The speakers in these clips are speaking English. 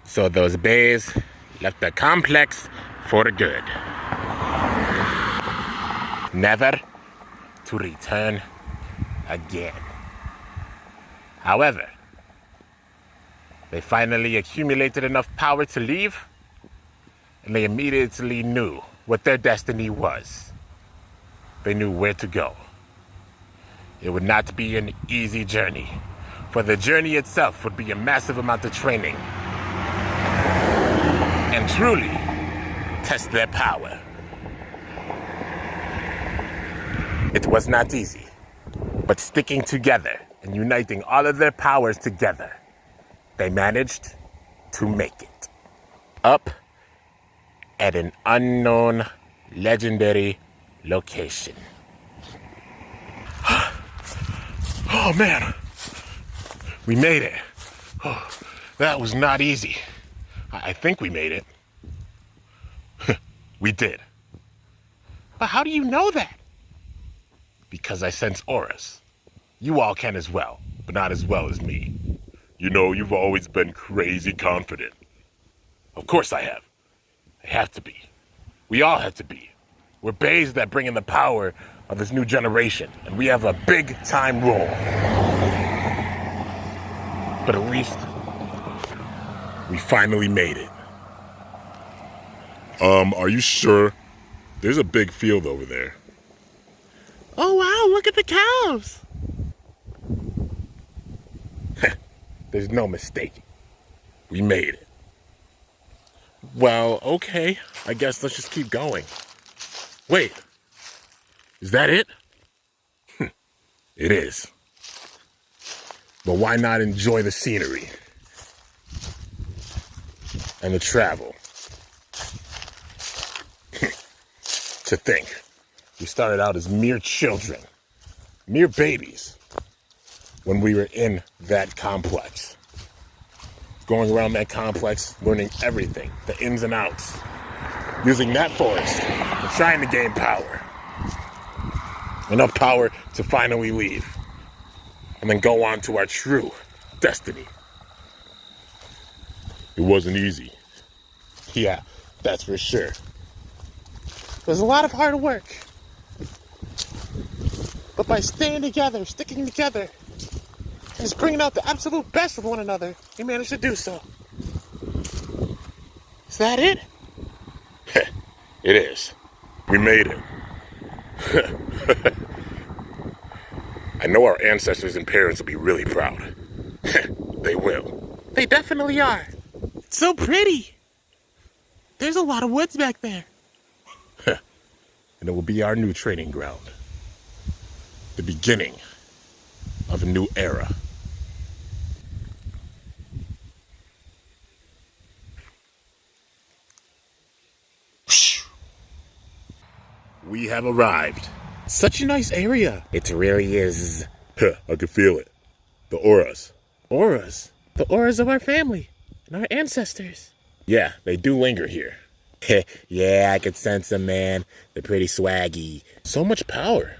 So those beys left the complex for good. Never to return again. However, they finally accumulated enough power to leave, and they immediately knew what their destiny was. They knew where to go. It would not be an easy journey, for the journey itself would be a massive amount of training and truly test their power. It was not easy, but sticking together and uniting all of their powers together, they managed to make it. Up at an unknown, legendary location. Oh man, we made it. Oh, that was not easy. I think we made it. We did. But how do you know that? Because I sense auras. You all can as well, but not as well as me. You know, you've always been crazy confident. Of course I have. I have to be. We all have to be. We're beys that bring in the power of this new generation, and we have a big time role. But at least we finally made it. Are you sure? There's a big field over there. Oh wow, look at the cows! There's no mistake. We made it. Well, okay. I guess let's just keep going. Wait. Is that it? It is. But why not enjoy the scenery and the travel? To think, we started out as mere children, mere babies, when we were in that complex. Going around that complex, learning everything, the ins and outs, using that forest and trying to gain power. Enough power to finally leave, and then go on to our true destiny. It wasn't easy. Yeah, that's for sure. It was a lot of hard work. But by staying together, sticking together, and just bringing out the absolute best of one another, we managed to do so. Is that it? It is. We made it. I know our ancestors and parents will be really proud. They will. They definitely are. It's so pretty. There's a lot of woods back there. And it will be our new training ground. The beginning of a new era. We have arrived. Such a nice area. It really is. I can feel it. The auras. Auras. The auras of our family and our ancestors. Yeah, they do linger here. Yeah, I could sense them, man. They're pretty swaggy. So much power.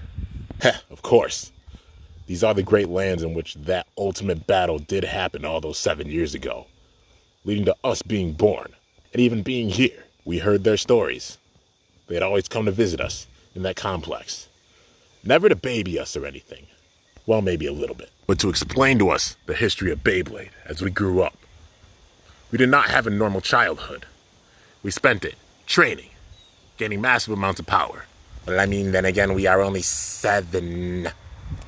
Of course. These are the great lands in which that ultimate battle did happen all those 7 years ago, leading to us being born and even being here. We heard their stories. They'd always come to visit us in that complex. Never to baby us or anything. Well, maybe a little bit. But to explain to us the history of Beyblade as we grew up. We did not have a normal childhood. We spent it training, gaining massive amounts of power. Well, I mean, then again, we are only 7.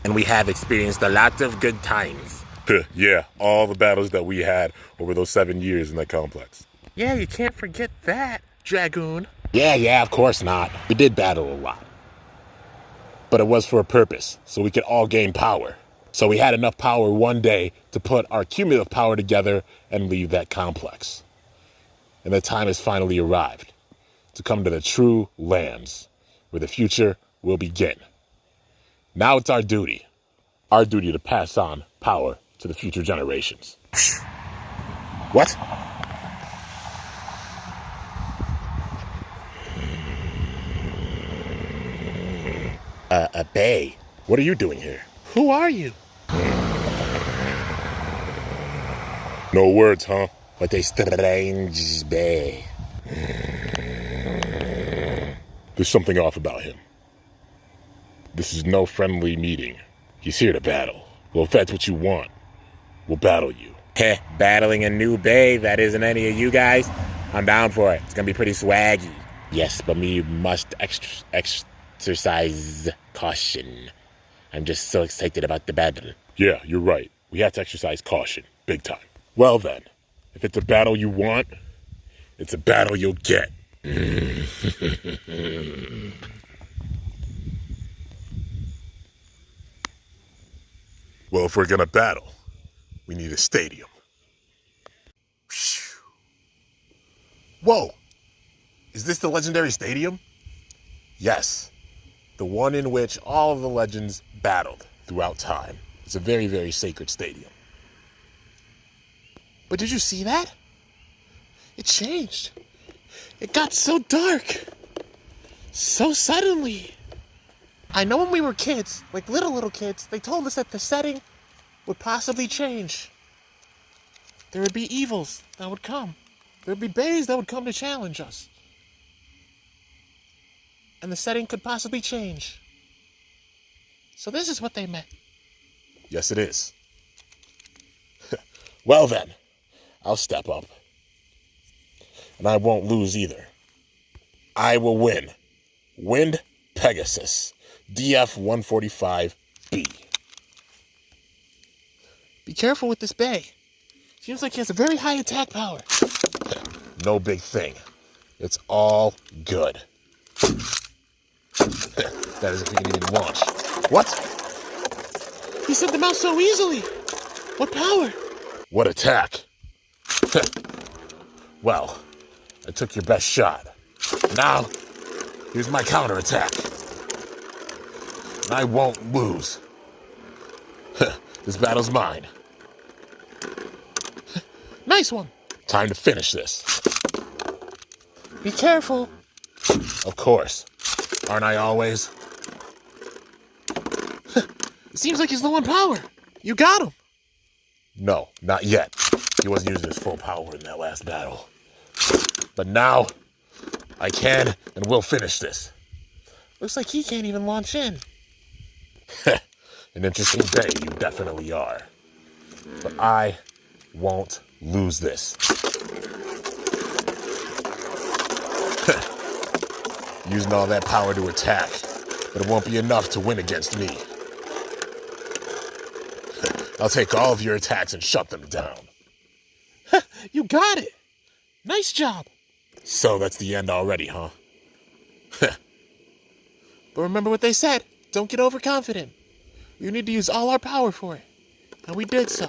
And we have experienced a lot of good times. Yeah, all the battles that we had over those 7 years in that complex. Yeah, you can't forget that, Dragoon. Yeah, of course not. We did battle a lot. But it was for a purpose, so we could all gain power. So we had enough power one day to put our cumulative power together and leave that complex. And the time has finally arrived to come to the true lands where the future will begin. Now it's our duty to pass on power to the future generations. What? A bey. What are you doing here? Who are you? No words, huh? What a strange bay. There's something off about him. This is no friendly meeting. He's here to battle. Well, if that's what you want, we'll battle you. Heh, battling a new bay that isn't any of you guys? I'm down for it. It's gonna be pretty swaggy. Yes, but we must exercise caution. I'm just so excited about the battle. Yeah, you're right. We have to exercise caution. Big time. Well then, if it's a battle you want, it's a battle you'll get. Well, if we're gonna battle, we need a stadium. Whoa! Is this the legendary stadium? Yes. The one in which all of the legends battled throughout time. It's a very, very sacred stadium. But did you see that? It changed. It got so dark. So suddenly. I know when we were kids, like little kids, they told us that the setting would possibly change. There would be evils that would come. There would be beys that would come to challenge us. And the setting could possibly change. So this is what they meant. Yes, it is. Well then, I'll step up. And I won't lose either. I will win. Wind Pegasus. DF-145B. Be careful with this bay. Seems like he has a very high attack power. No big thing. It's all good. That is if we can even launch. What? He sent them out so easily. What power? What attack? Well, I took your best shot. Now, here's my counterattack. And I won't lose. This battle's mine. Nice one. Time to finish this. Be careful. Of course. Aren't I always? It seems like he's low on power. You got him. No, not yet. He wasn't using his full power in that last battle. But now, I can and will finish this. Looks like he can't even launch in. An interesting day you definitely are. But I won't lose this. Using all that power to attack, but it won't be enough to win against me. I'll take all of your attacks and shut them down. You got it. Nice job. So that's the end already, huh? But remember what they said. Don't get overconfident. You need to use all our power for it. And we did so.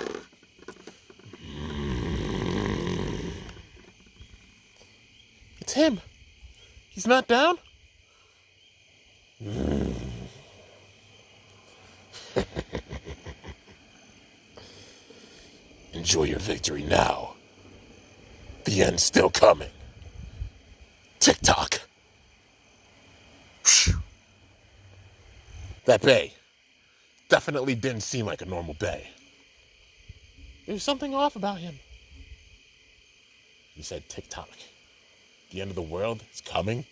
It's him. He's not down? Enjoy your victory now. The end's still coming. Tick-tock. That bay definitely didn't seem like a normal bay. There's something off about him. You said tick-tock. The end of the world is coming?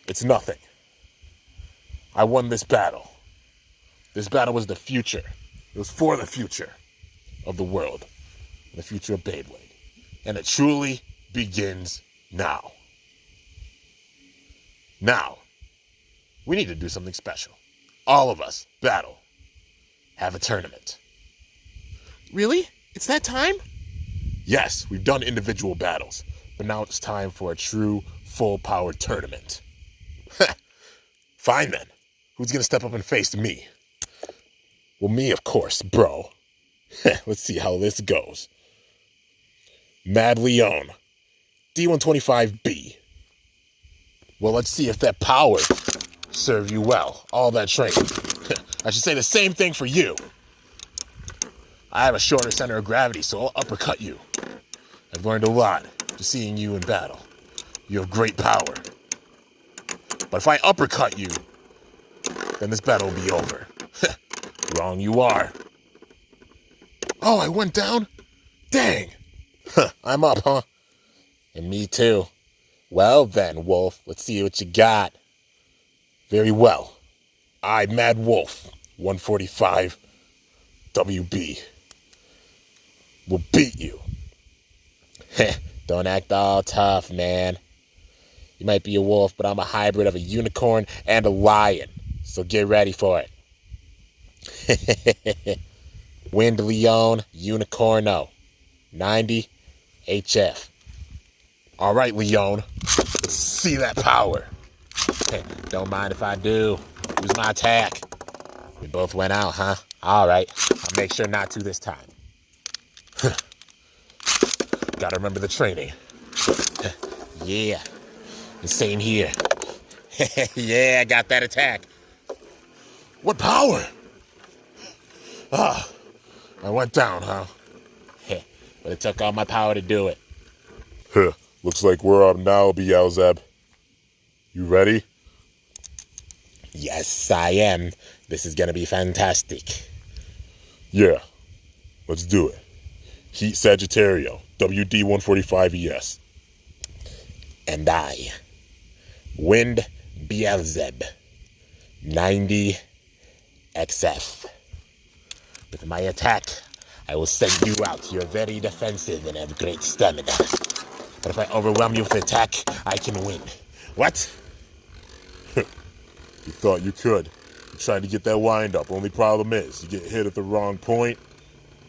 It's nothing. I won this battle. This battle was the future. It was for the future of the world. The future of Beyblade. And it truly begins now. Now, we need to do something special. All of us battle. Have a tournament. Really? It's that time? Yes, we've done individual battles, but now it's time for a true full-power tournament. Fine then. Who's gonna step up and face me? Well, me, of course, bro. Let's see how this goes. Mad Leon, D125B. Well, let's see if that power served you well. All that training. I should say the same thing for you. I have a shorter center of gravity, so I'll uppercut you. I've learned a lot just seeing you in battle. You have great power. But if I uppercut you, then this battle will be over. Wrong you are. Oh, I went down? Dang! Huh, I'm up, huh? And me too. Well then, Wolf, let's see what you got. Very well. I, Mad Wolf, 145 WB, will beat you. Don't act all tough, man. You might be a wolf, but I'm a hybrid of a unicorn and a lion. So get ready for it. Wind Leon Unicorno. 90 HF. All right, Leon. Let's see that power. Don't mind if I do. Use my attack. We both went out, huh? All right. I'll make sure not to this time. Gotta remember the training. Yeah. The same here. Yeah, I got that attack. What power? Ah, I went down, huh? But it took all my power to do it. Looks like we're up now, Beelzeb. You ready? Yes, I am. This is gonna be fantastic. Yeah. Let's do it. Heat Sagittario, WD 145 ES. And I, Wind Beelzeb, 90 XF. With my attack, I will send you out. You're very defensive and have great stamina. But if I overwhelm you with attack, I can win. What? You thought you could. You're trying to get that wind up. Only problem is, you get hit at the wrong point,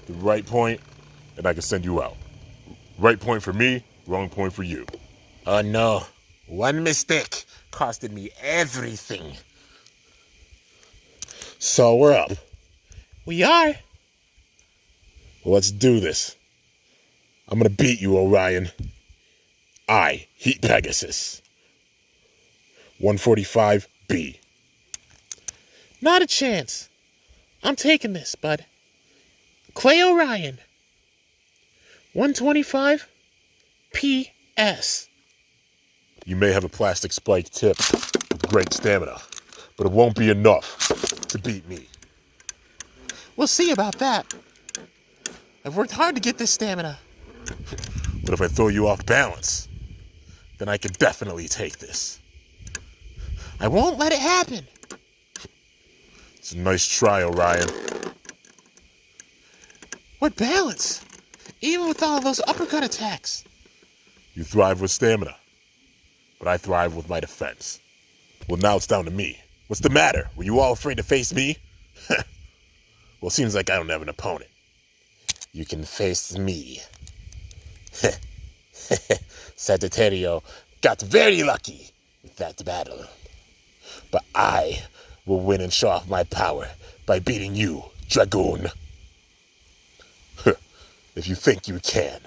the right point, and I can send you out. Right point for me, wrong point for you. Oh no. One mistake costed me everything. So we're up. We are. Well, let's do this. I'm gonna beat you, Orion. I, Heat Pegasus. 145B. Not a chance. I'm taking this, bud. Clay Orion. 125 PS. You may have a plastic spike tip with great stamina, but it won't be enough to beat me. We'll see about that. I've worked hard to get this stamina. But if I throw you off balance, then I can definitely take this. I won't let it happen. It's a nice try, Orion. What balance? Even with all those uppercut attacks. You thrive with stamina, but I thrive with my defense. Well, now it's down to me. What's the matter? Were you all afraid to face me? Well, seems like I don't have an opponent. You can face me. Sagittario got very lucky with that battle. But I will win and show off my power by beating you, Dragoon. If you think you can.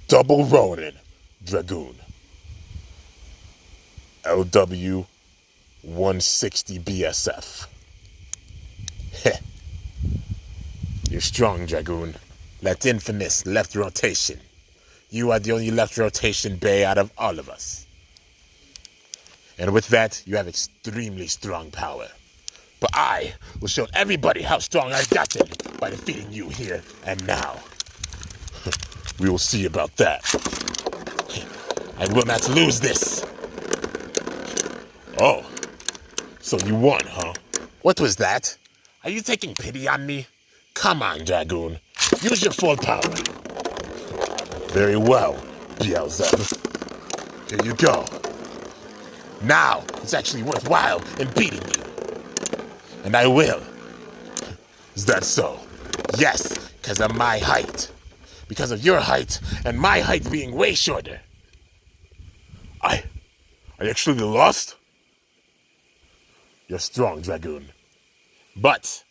Double Ronin, Dragoon. LW 160 BSF. You're strong, Dragoon. That infamous left rotation. You are the only left rotation bay out of all of us. And with that, you have extremely strong power. But I will show everybody how strong I've gotten by defeating you here and now. We will see about that. I will not lose this. Oh, so you won, huh? What was that? Are you taking pity on me? Come on, Dragoon. Use your full power. Very well, Beelzeb. Here you go. Now it's actually worthwhile in beating you. And I will. Is that so? Yes, because of my height. Because of your height and my height being way shorter. I actually lost? You're strong, Dragoon. But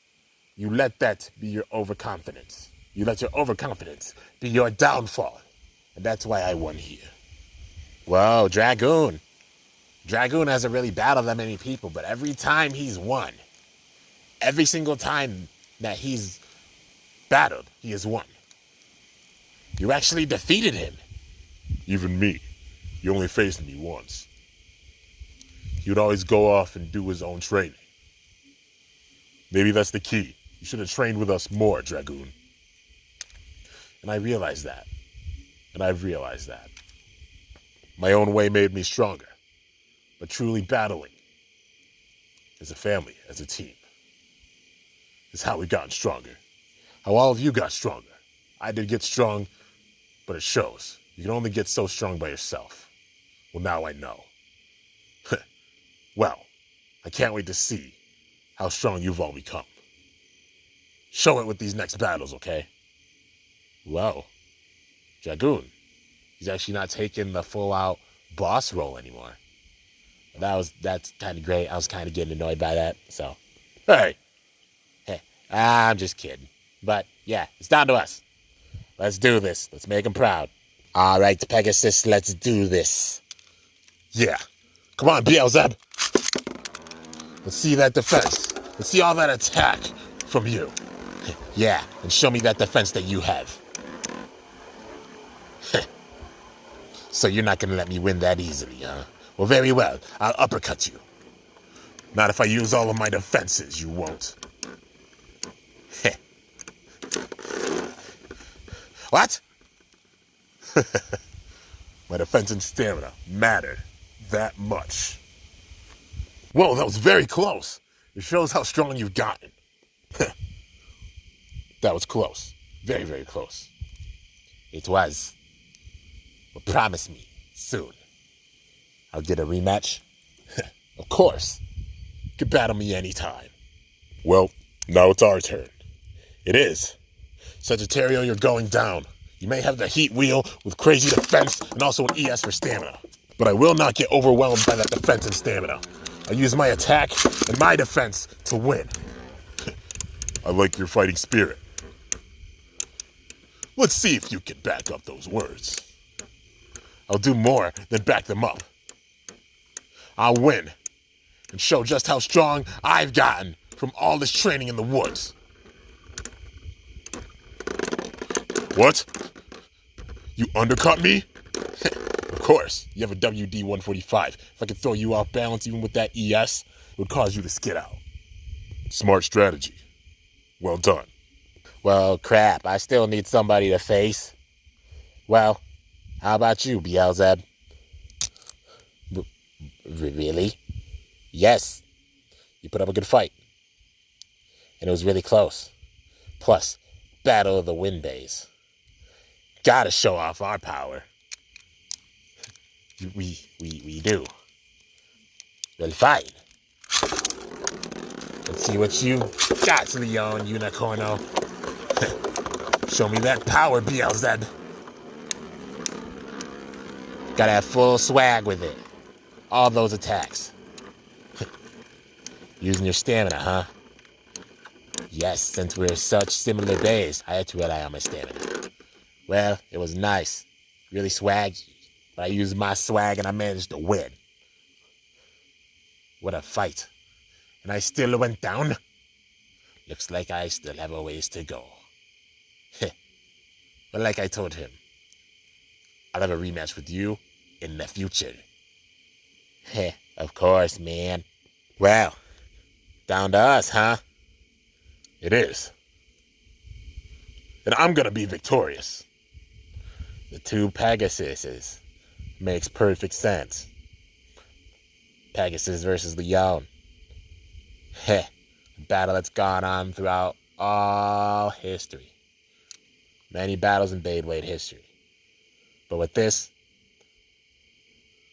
you let that be your overconfidence. You let your overconfidence be your downfall. And that's why I won here. Whoa, Dragoon. Dragoon hasn't really battled that many people, but every time he's won, every single time that he's battled, he has won. You actually defeated him. Even me. He only faced me once. He would always go off and do his own training. Maybe that's the key. You should have trained with us more, Dragoon. And I realized that. And I've realized that. My own way made me stronger. But truly battling as a family, as a team, is how we've gotten stronger. How all of you got stronger. I did get strong, but it shows. You can only get so strong by yourself. Well, now I know. Well, I can't wait to see how strong you've all become. Show it with these next battles, okay? Well, Dragoon, he's actually not taking the full-out boss role anymore. That's kind of great. I was kind of getting annoyed by that, so. Hey, I'm just kidding. But, yeah, it's down to us. Let's do this. Let's make him proud. All right, Pegasus, let's do this. Yeah. Come on, Beelzeb. Let's see that defense. Let's see all that attack from you. Yeah, and show me that defense that you have. So you're not going to let me win that easily, huh? Well, very well. I'll uppercut you. Not if I use all of my defenses, you won't. What? My defense and stamina mattered that much. Whoa, that was very close. It shows how strong you've gotten. That was close. Very, very close. It was. But promise me, soon, I'll get a rematch. Of course. You can battle me anytime. Well, now it's our turn. It is. Sagittario, you're going down. You may have the heat wheel with crazy defense and also an ES for stamina. But I will not get overwhelmed by that defense and stamina. I use my attack and my defense to win. I like your fighting spirit. Let's see if you can back up those words. I'll do more than back them up. I'll win and show just how strong I've gotten from all this training in the woods. What? You undercut me? Of course, you have a WD-145. If I could throw you off balance even with that ES, it would cause you to skid out. Smart strategy. Well done. Well, crap, I still need somebody to face. Well, how about you, Beelzeb? Really? Yes. You put up a good fight. And it was really close. Plus, Battle of the Wind Beys. Gotta show off our power. We do. Well, fine. Let's see what you got, Leon Unicorno. Show me that power, Beelzeb. Gotta have full swag with it. All those attacks. Using your stamina, huh? Yes, since we're such similar beys, I had to rely on my stamina. Well, it was nice. Really swaggy. But I used my swag and I managed to win. What a fight. And I still went down? Looks like I still have a ways to go. But like I told him, I'll have a rematch with you in the future. Of course, man. Well, down to us, huh? It is. And I'm gonna be victorious. The two Pegasuses. Makes perfect sense. Pegasus versus Leon. A battle that's gone on throughout all history. Many battles in Beyblade history. But with this,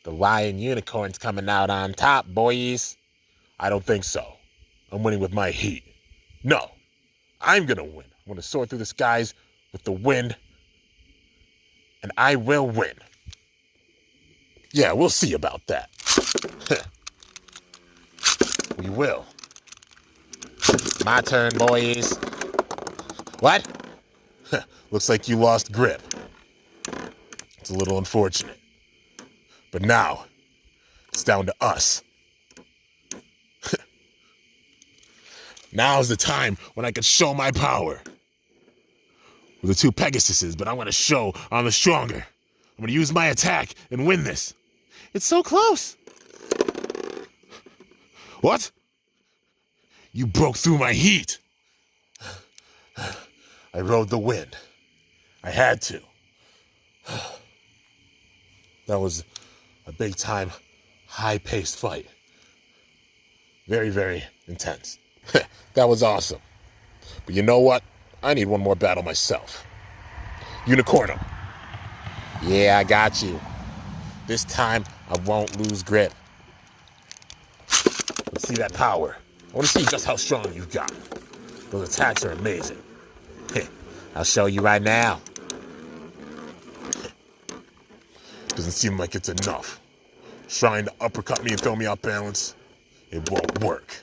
the Lion Unicorn's coming out on top, boys. I don't think so. I'm winning with my heat. No, I'm gonna win. I'm gonna soar through the skies with the wind, and I will win. Yeah, we'll see about that. We will. My turn, boys. What? Looks like you lost grip. It's a little unfortunate. But now, it's down to us. Now's the time when I can show my power. With the two Pegasuses, but I'm going to show I'm the stronger. I'm going to use my attack and win this. It's so close. What? You broke through my heat. I rode the wind. I had to. That was a big time, high-paced fight. Very, very intense. That was awesome. But you know what? I need one more battle myself. Unicorno. Yeah, I got you. This time, I won't lose grip. Let's see that power. I want to see just how strong you've got. Those attacks are amazing. I'll show you right now. Doesn't seem like it's enough. Trying to uppercut me and throw me off balance, it won't work.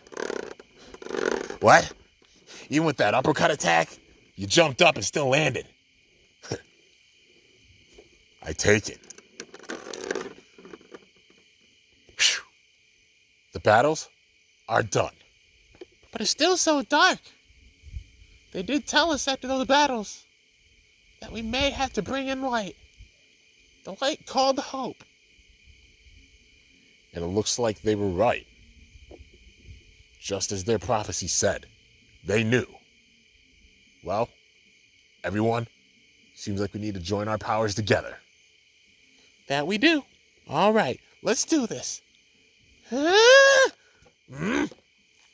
What? Even with that uppercut attack, you jumped up and still landed. I take it. Whew. The battles are done. But it's still so dark. They did tell us after those battles that we may have to bring in light. The light called hope. And it looks like they were right. Just as their prophecy said. They knew. Well, everyone, seems like we need to join our powers together. That we do. All right, let's do this.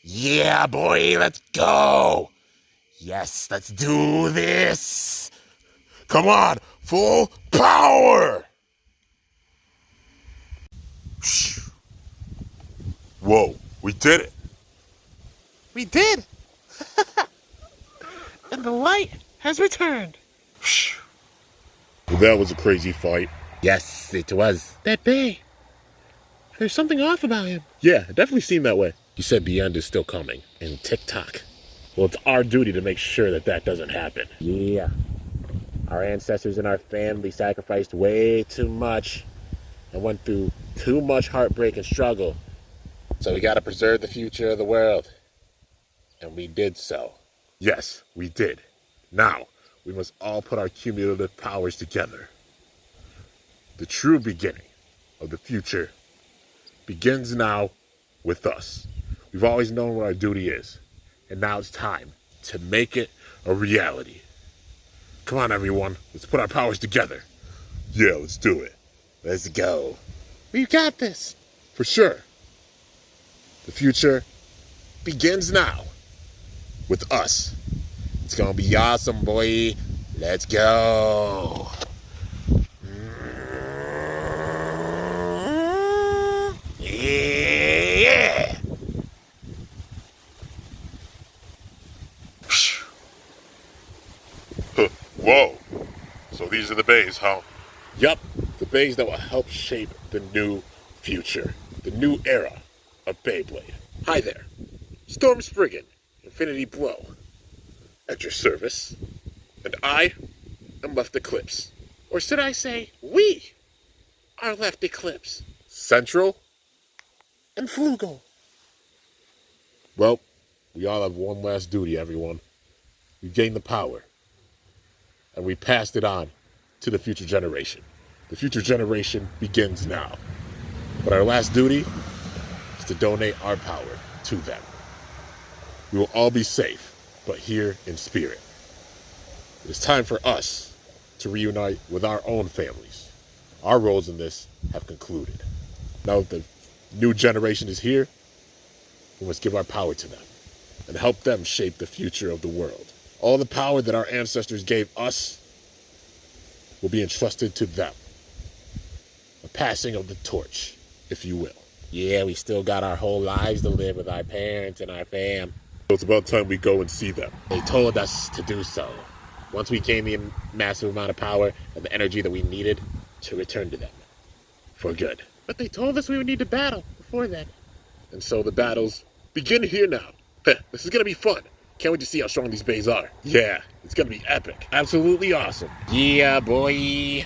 Yeah, boy, let's go. Yes, let's do this. Come on, full power. Whoa, we did it. We did. And the light has returned. Well, that was a crazy fight. Yes, it was. That Bey. There's something off about him. Yeah, it definitely seemed that way. You said the end is still coming. And tick-tock. Well, it's our duty to make sure that that doesn't happen. Yeah. Our ancestors and our family sacrificed way too much and went through too much heartbreak and struggle. So we gotta preserve the future of the world. And we did so. Yes, we did. Now, we must all put our cumulative powers together. The true beginning of the future begins now with us. We've always known what our duty is, and now it's time to make it a reality. Come on, everyone. Let's put our powers together. Yeah, let's do it. Let's go. We got this. For sure. The future begins now with us. It's gonna be awesome, boy. Let's go. Yeah. Whoa. So these are the beys, huh? Yup. The beys that will help shape the new future. The new era of Beyblade. Hi there. Storm Spriggan, Infinity Blow. At your service. And I am Left Eclipse. Or should I say, we are Left Eclipse. Central. And Flugel. Well, we all have one last duty, everyone. We gained the power. And we passed it on to the future generation. The future generation begins now. But our last duty is to donate our power to them. We will all be safe, but here in spirit. It is time for us to reunite with our own families. Our roles in this have concluded. Now that the new generation is here, we must give our power to them and help them shape the future of the world. All the power that our ancestors gave us will be entrusted to them. A passing of the torch, if you will. Yeah, we still got our whole lives to live with our parents and our fam. So it's about time we go and see them. They told us to do so. Once we gained the massive amount of power and the energy that we needed to return to them. For good. But they told us we would need to battle before then. And so the battles begin here now. This is gonna be fun. Can't wait to see how strong these beys are. Yeah, it's gonna be epic. Absolutely awesome. Yeah, boy.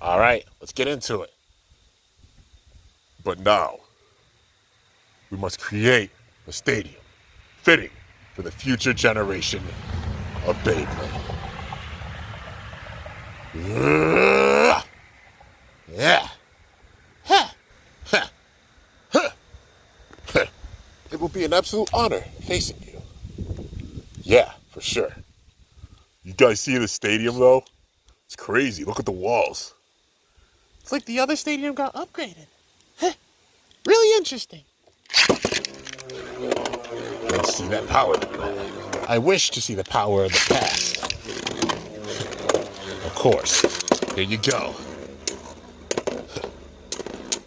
All right, let's get into it. But now, we must create a stadium fitting for the future generation of Beyblade. Yeah. Ha. Ha. Ha. Ha. It will be an absolute honor facing you. Yeah, for sure. You guys see the stadium, though? It's crazy. Look at the walls. It's like the other stadium got upgraded. Huh. Really interesting. Let's see that power. I wish to see the power of the past. Of course. Here you go.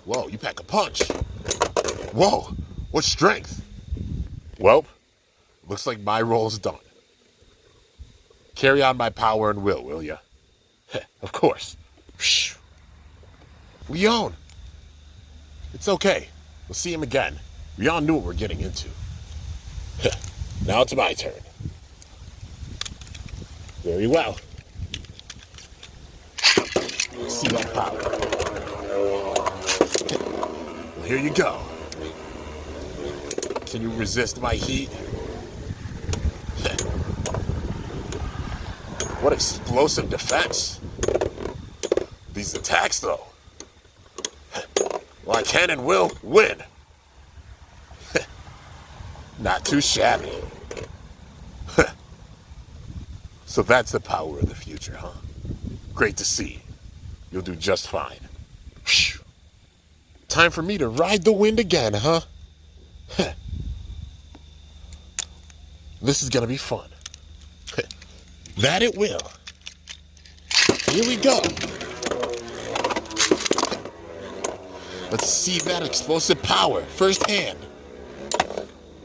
Whoa, you pack a punch. Whoa, what strength. Well, looks like my role is done. Carry on my power and will ya? Of course. Leon. It's okay. We'll see him again. We all knew what we're getting into. Now it's my turn. Very well. Let's see that power. Well, here you go. Can you resist my heat? What explosive defense. These attacks, though. Well, I can and will win. Not too shabby. So that's the power of the future, huh? Great to see. You'll do just fine. Time for me to ride the wind again, huh? This is gonna be fun. That it will. Here we go. Let's see that explosive power firsthand.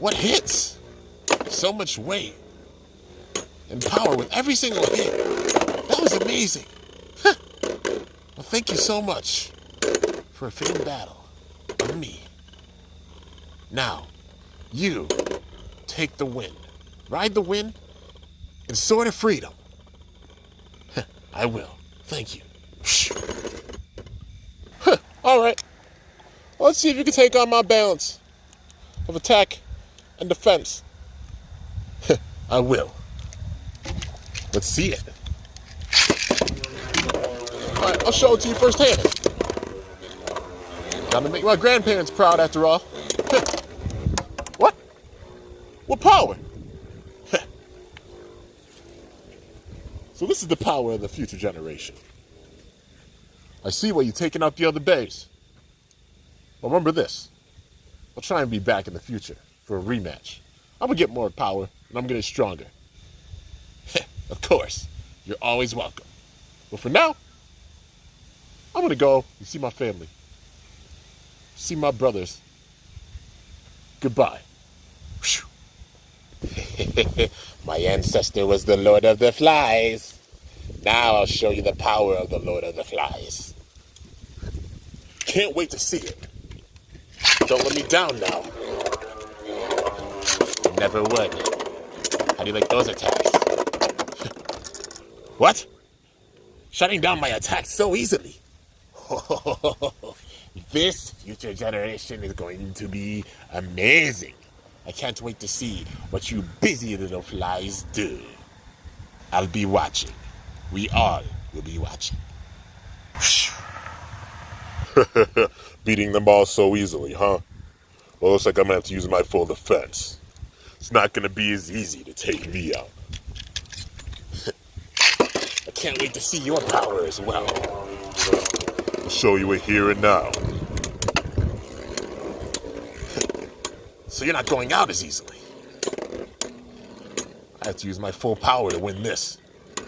What hits? So much weight and power with every single hit. That was amazing. Well, thank you so much for a fair battle of me. Now, you take the wind. Ride the wind and soar to freedom. I will. Thank you. All right. Well, let's see if you can take on my balance of attack and defense. I will. Let's see it. All right, I'll show it to you firsthand. Gotta make my grandparents proud after all. What? What power? So this is the power of the future generation. I see why you're taking out the other beys. Well, remember this. I'll try and be back in the future for a rematch. I'm gonna get more power, and I'm gonna get stronger. Of course, you're always welcome. But for now, I'm gonna go and see my family. See my brothers. Goodbye. My ancestor was the Lord of the Flies. Now I'll show you the power of the Lord of the Flies. Can't wait to see it. Don't let me down now. Never would. How do you like those attacks? What? Shutting down my attacks so easily. This future generation is going to be amazing. I can't wait to see what you busy little flies do. I'll be watching. We all will be watching. Beating them all so easily, huh? Well, looks like I'm gonna have to use my full defense. It's not gonna be as easy to take me out. I can't wait to see your power as well. I'll show you it here and now. So you're not going out as easily. I have to use my full power to win this.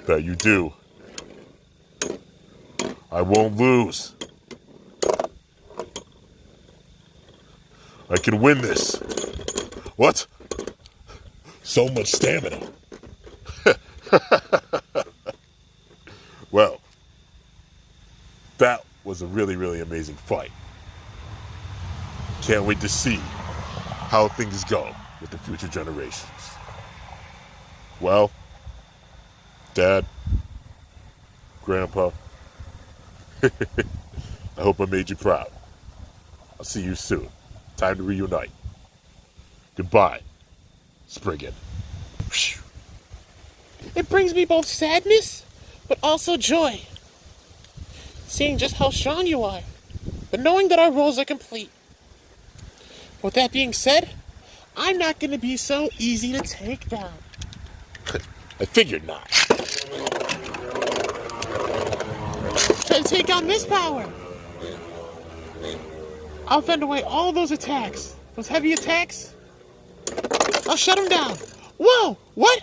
Bet you do. I won't lose. I can win this. What? So much stamina. Well, that was a really, really amazing fight. Can't wait to see how things go with the future generations. Well, Dad, Grandpa, I hope I made you proud. I'll see you soon. Time to reunite. Goodbye, Spriggan. It brings me both sadness, but also joy. Seeing just how strong you are, but knowing that our roles are complete. With that being said, I'm not going to be so easy to take down. I figured not. Try to take on this power. I'll fend away all those attacks. Those heavy attacks. I'll shut them down. Whoa! What?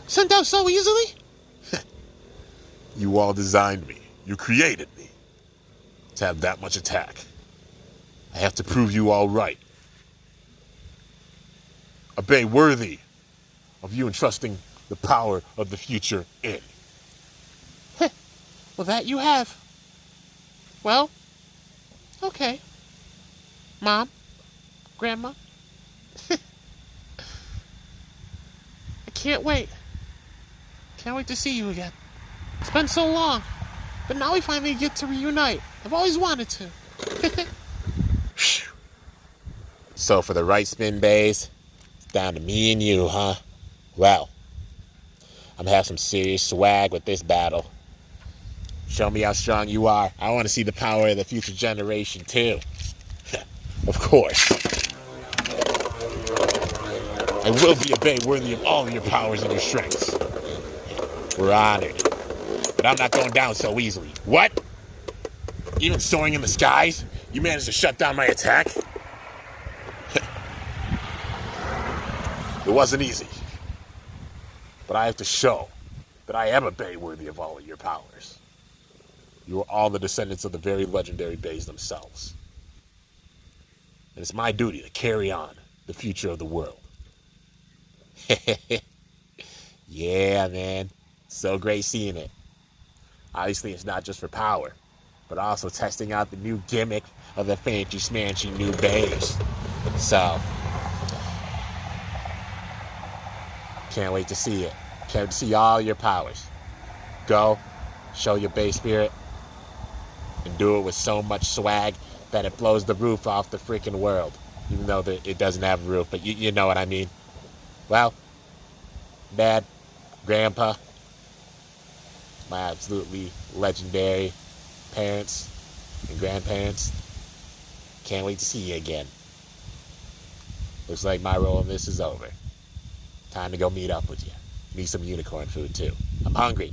Sent out so easily? You all designed me. You created me. To have that much attack. I have to prove you all right. A Bey worthy of you entrusting the power of the future in. Well, that you have. Well, okay. Mom, Grandma. I can't wait. Can't wait to see you again. It's been so long, but now we finally get to reunite. I've always wanted to. So for the right spin bays, it's down to me and you, huh? Well, I'm gonna have some serious swag with this battle. Show me how strong you are. I want to see the power of the future generation too. Of course. I will be a Bey worthy of all of your powers and your strengths. We're honored. But I'm not going down so easily. What? Even soaring in the skies, you managed to shut down my attack? It wasn't easy. But I have to show that I am a Bey worthy of all of your powers. You are all the descendants of the very legendary Beys themselves. And it's my duty to carry on the future of the world. Yeah, man. So great seeing it. Obviously, it's not just for power, but also testing out the new gimmick of the fancy smanchy new Beys. So, can't wait to see it. Can't wait to see all your powers. Go, show your Bey spirit, and do it with so much swag that it blows the roof off the freaking world. Even though it doesn't have a roof, but you know what I mean. Well, Dad, Grandpa, my absolutely legendary parents and grandparents, can't wait to see you again. Looks like my role in this is over. Time to go meet up with you. Need some unicorn food too. I'm hungry.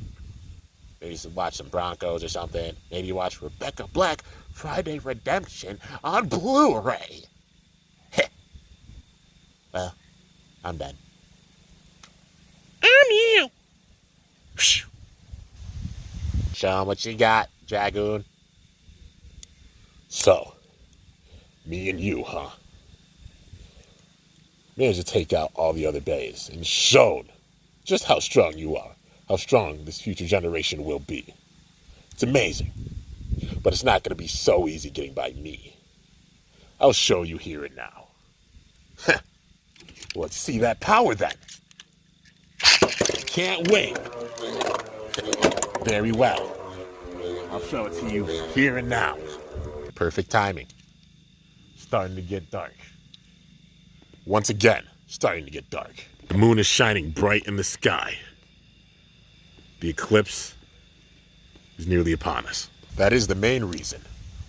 Maybe watch some Broncos or something. Maybe watch Rebecca Black Friday Redemption on Blu-ray. Well, I'm done. I'm you. Show 'em what you got, Dragoon. So, me and you, huh? Managed to take out all the other Beys and shown just how strong you are, how strong this future generation will be. It's amazing, but it's not going to be so easy getting by me. I'll show you here and now. Let's see that power then. Can't wait. Very well. I'll show it to you here and now. Perfect timing. Starting to get dark. Once again, starting to get dark. The moon is shining bright in the sky. The eclipse is nearly upon us. That is the main reason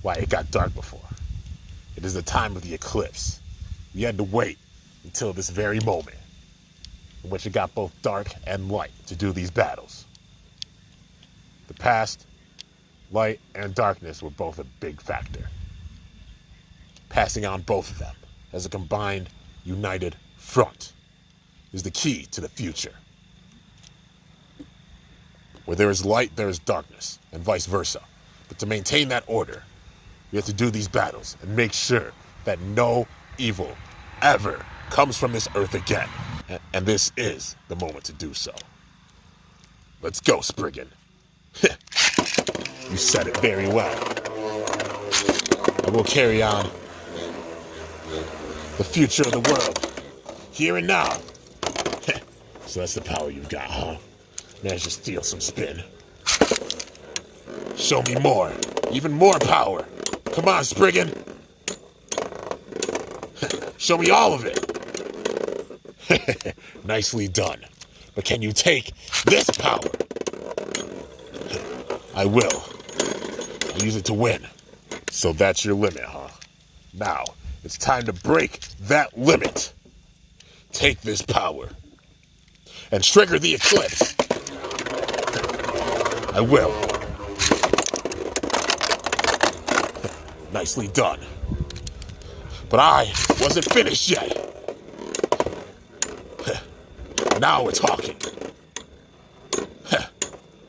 why it got dark before. It is the time of the eclipse. We had to wait until this very moment in which it got both dark and light to do these battles. The past, light and darkness were both a big factor. Passing on both of them as a combined, united front is the key to the future. Where there is light, there is darkness, and vice versa. But to maintain that order, we have to do these battles and make sure that no evil ever comes from this earth again. And this is the moment to do so. Let's go, Spriggan. You said it very well. I will carry on the future of the world, here and now. So that's the power you've got, huh? Managed to steal some spin. Show me more, even more power. Come on, Spriggan. Show me all of it. Nicely done. But can you take this power? I will. I use it to win. So that's your limit, huh? Now, it's time to break that limit. Take this power and trigger the eclipse. I will. Nicely done. But I wasn't finished yet. Now we're talking.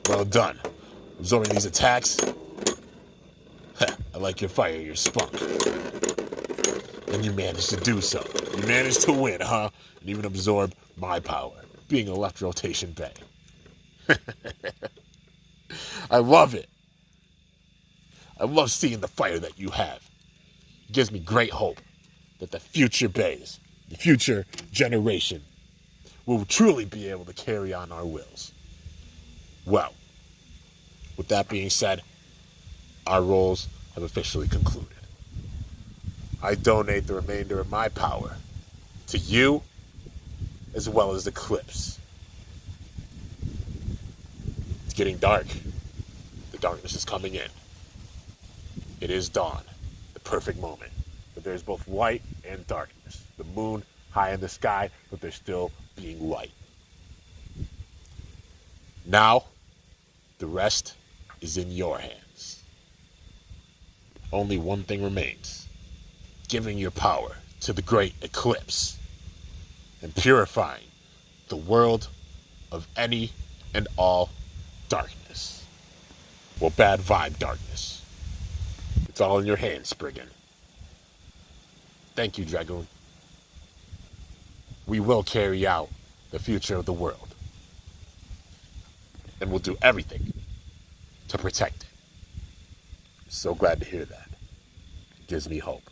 Well done. Absorbing these attacks. I like your fire, your spunk. And you managed to do so. You managed to win, huh? And even absorb my power, being a left rotation bay. I love it. I love seeing the fire that you have. It gives me great hope that the future bays, the future generation, will truly be able to carry on our wills. Well, with that being said, our roles have officially concluded. I donate the remainder of my power to you as well as the Eclipse. It's getting dark. The darkness is coming in. It is dawn, the perfect moment. But there's both light and darkness. The moon high in the sky, but there's still being light. Now, the rest is in your hands. Only one thing remains. Giving your power to the great eclipse and purifying the world of any and all darkness. Well, bad vibe darkness. It's all in your hands, Spriggan. Thank you, Dragoon. We will carry out the future of the world. And we'll do everything to protect it. I'm so glad to hear that. It gives me hope.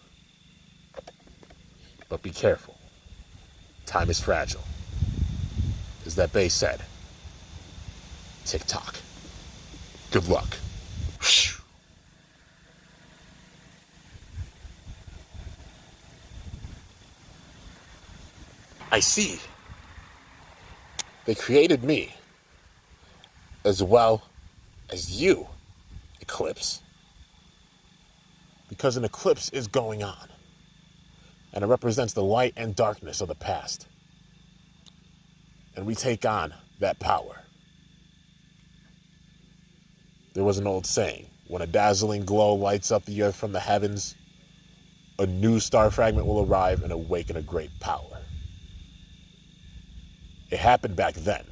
But be careful. Time is fragile. As that bey said, tick-tock. Good luck. I see. They created me, as well as you, Eclipse. Because an eclipse is going on, and it represents the light and darkness of the past. And we take on that power. There was an old saying, when a dazzling glow lights up the earth from the heavens, a new star fragment will arrive and awaken a great power. It happened back then,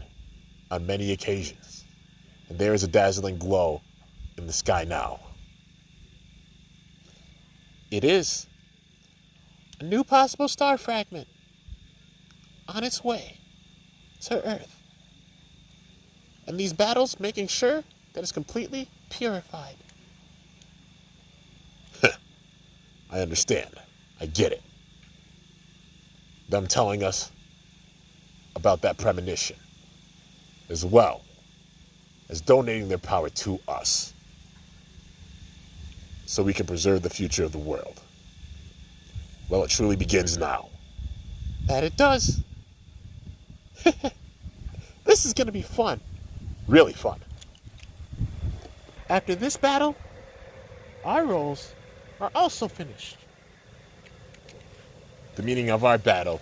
on many occasions, and there is a dazzling glow in the sky now. It is a new possible star fragment on its way to Earth. And these battles making sure that it's completely purified. I understand. I get it. Them telling us about that premonition, as well as donating their power to us so we can preserve the future of the world. Well, it truly begins now. That it does. This is going to be fun. Really fun. After this battle, our roles are also finished. The meaning of our battle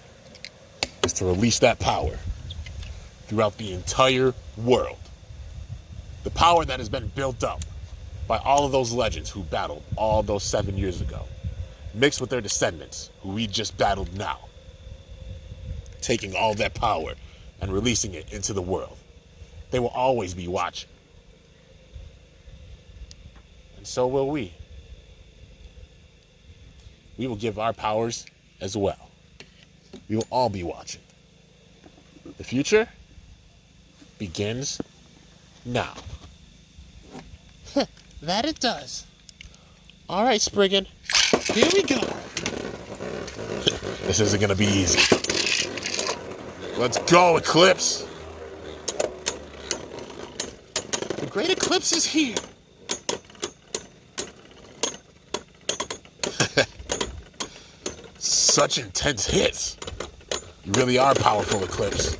is to release that power throughout the entire world. The power that has been built up by all of those legends who battled all those 7 years ago, mixed with their descendants who we just battled now. Taking all that power and releasing it into the world. They will always be watching. And so will we. We will give our powers as well. We will all be watching. The future begins now. That it does. All right, Spriggan. Here we go. This isn't going to be easy. Let's go, Eclipse. The great eclipse is here. Such intense hits. You really are powerful, Eclipse.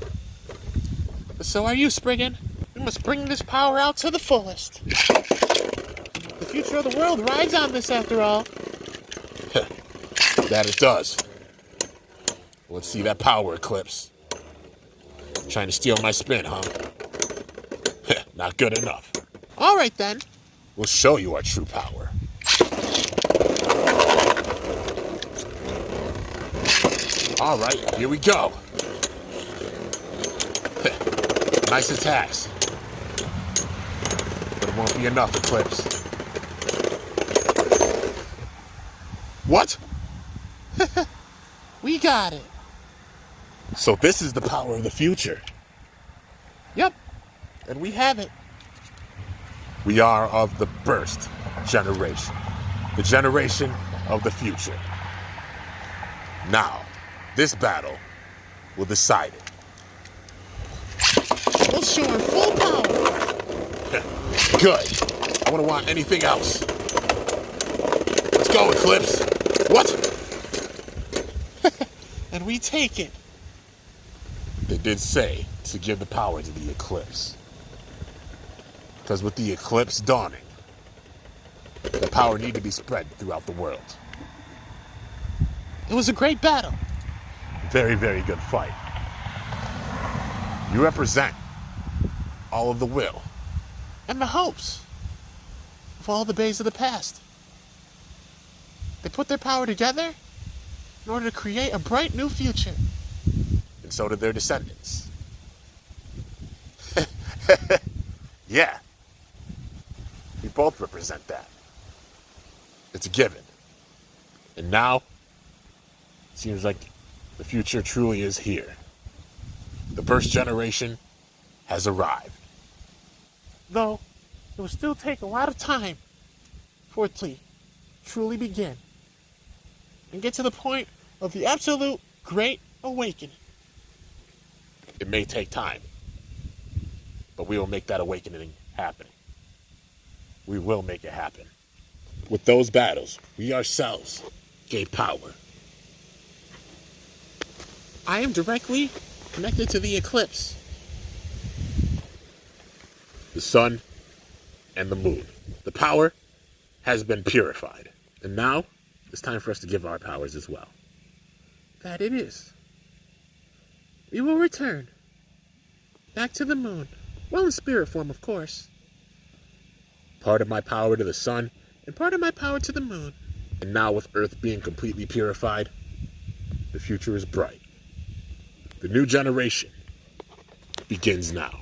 But so are you, Spriggan. We must bring this power out to the fullest. The future of the world rides on this, after all. That it does. Let's see that power, Eclipse. Try Trying to steal my spin, huh? Not good enough. All right, then. We'll show you our true power. All right, here we go. Nice attacks. But it won't be enough, Eclipse. What? We got it. So this is the power of the future. Yep. And we have it. We are of the burst generation. The generation of the future. Now, this battle will decide it. We'll show our full power. Good. I wouldn't want anything else. Let's go, Eclipse. What? And we take it. They did say to give the power to the Eclipse. Because with the eclipse dawning, the power need to be spread throughout the world. It was a great battle. Very, very good fight. You represent all of the will. And the hopes of all the beys of the past. They put their power together in order to create a bright new future. And so did their descendants. Yeah. We both represent that. It's a given. And now, it seems like the future truly is here. The first generation has arrived. Though, it will still take a lot of time for it to truly begin and get to the point of the absolute great awakening. It may take time, but we will make that awakening happen. We will make it happen. With those battles, we ourselves gave power. I am directly connected to the eclipse. The sun and the moon. The power has been purified. And now, it's time for us to give our powers as well. That it is. We will return back to the moon. Well, in spirit form, of course. Part of my power to the sun, And part of my power to the moon. and now with Earth being completely purified, the future is bright. The new generation begins now.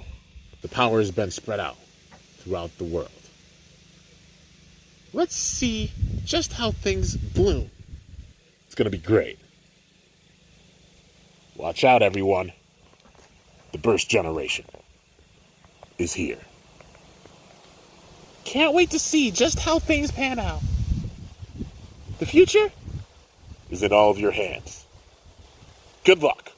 The power has been spread out throughout the world. Let's see just how things bloom. It's going to be great. Watch out, everyone. The burst generation is here. Can't wait to see just how things pan out. The future? Is in all of your hands. Good luck.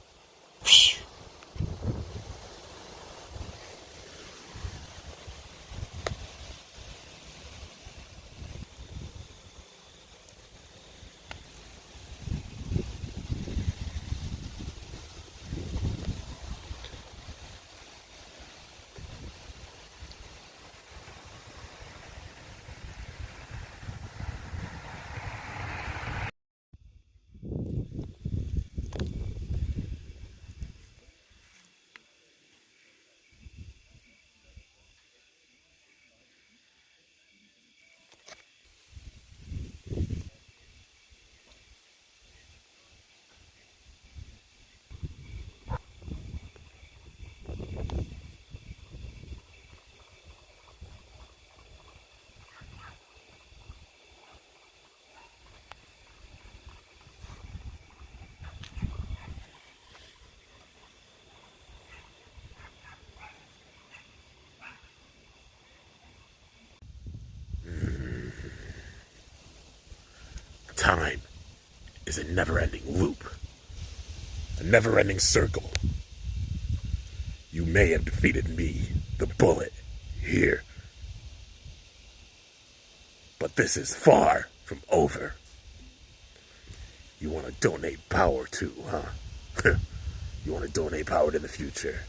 Time is a never-ending loop. A never-ending circle. You may have defeated me, the bullet, here. But this is far from over. You want to donate power too, huh? You want to donate power to the future?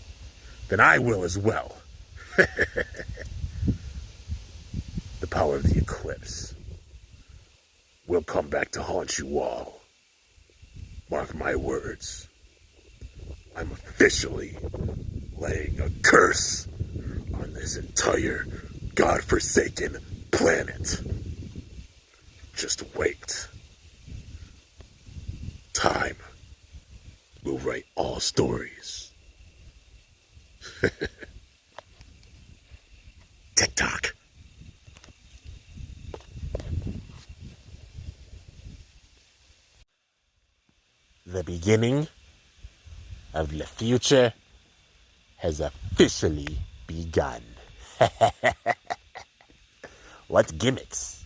Then I will as well. The power of the eclipse will come back to haunt you all. Mark my words. I'm officially laying a curse on this entire godforsaken planet. Just wait. Time will write all stories. TikTok. The beginning of the future has officially begun. What gimmicks?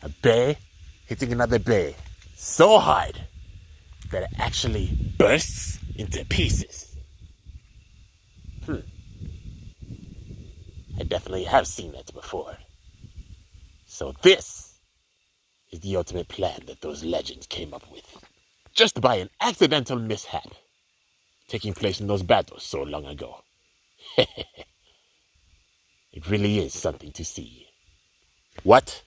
A bay hitting another bay so hard that it actually bursts into pieces. I definitely have seen that before. So this is the ultimate plan that those legends came up with. Just by an accidental mishap taking place in those battles so long ago. It really is something to see. What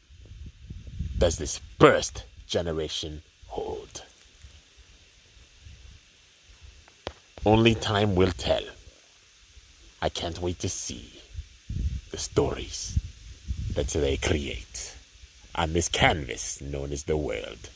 does this first generation hold? Only time will tell. I can't wait to see the stories that they create on this canvas known as the world.